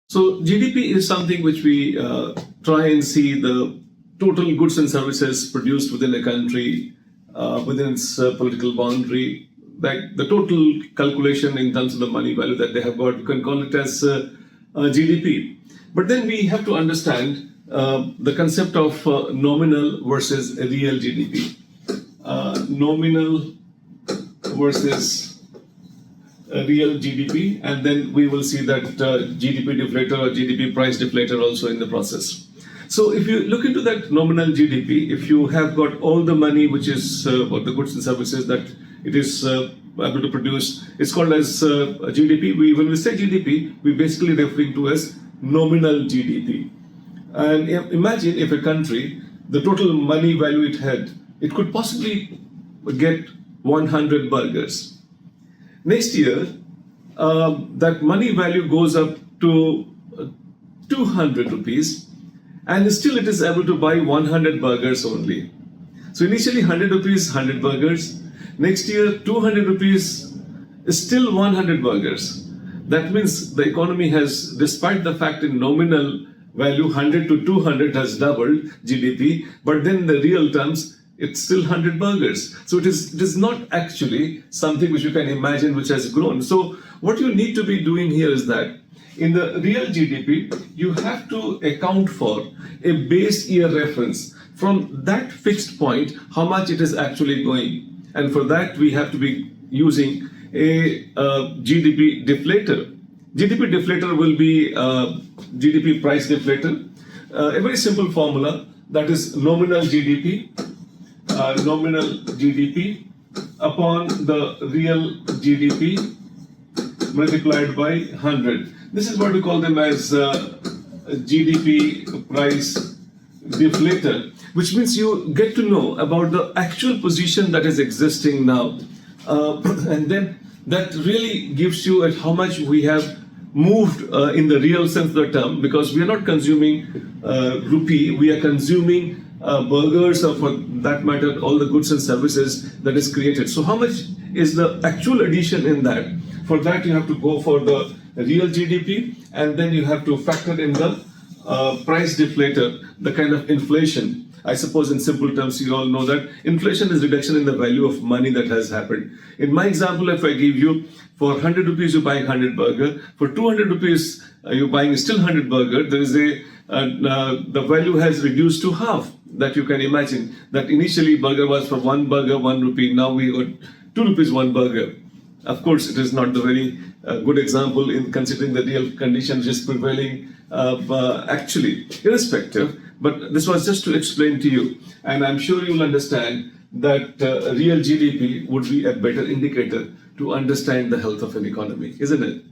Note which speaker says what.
Speaker 1: So GDP is something which we try and see the total goods and services produced within a country, within its political boundary, like the total calculation in terms of the money value that they have got. You can call it as GDP. But then we have to understand the concept of nominal versus real GDP. Nominal versus real GDP, and then we will see that GDP deflator or GDP price deflator also in the process. So if you look into that nominal GDP, if you have got all the money which is or the goods and services that it is able to produce, it's called as GDP. When we say GDP, we basically referring to as nominal GDP. And imagine if a country, the total money value it had, it could possibly get 100 burgers. Next year, that money value goes up to 200 rupees, and still it is able to buy 100 burgers only. So initially 100 rupees, 100 burgers. Next year, 200 rupees is still 100 burgers. That means the economy has, despite the fact in nominal value 100 to 200 has doubled GDP, but then in the real terms, it's still 100 burgers. So it is not actually something which you can imagine which has grown. So what you need to be doing here is that in the real GDP, you have to account for a base year reference. From that fixed point, how much it is actually going. And for that, we have to be using a GDP deflator. GDP deflator will be GDP price deflator. A very simple formula, that is nominal GDP. Nominal GDP upon the real GDP multiplied by 100. This is what we call them as GDP price deflator, which means you get to know about the actual position that is existing now. And then that really gives you at how much we have moved in the real sense of the term, because we are not consuming rupee, we are consuming burgers, or for that matter, all the goods and services that is created. So how much is the actual addition in that? For that, you have to go for the real GDP, and then you have to factor in the price deflator, the kind of inflation. I suppose in simple terms, you all know that inflation is reduction in the value of money that has happened. In my example, if I give you, for 100 rupees, you buy 100 burger. For 200 rupees, you're buying still 100 burger. There is the value has reduced to half. That you can imagine that initially burger was for 1 burger, 1 rupee. Now we got 2 rupees, 1 burger. Of course, it is not the very good example in considering the real condition which is prevailing actually, irrespective. But this was just to explain to you. And I'm sure you'll understand that real GDP would be a better indicator to understand the health of an economy, isn't it?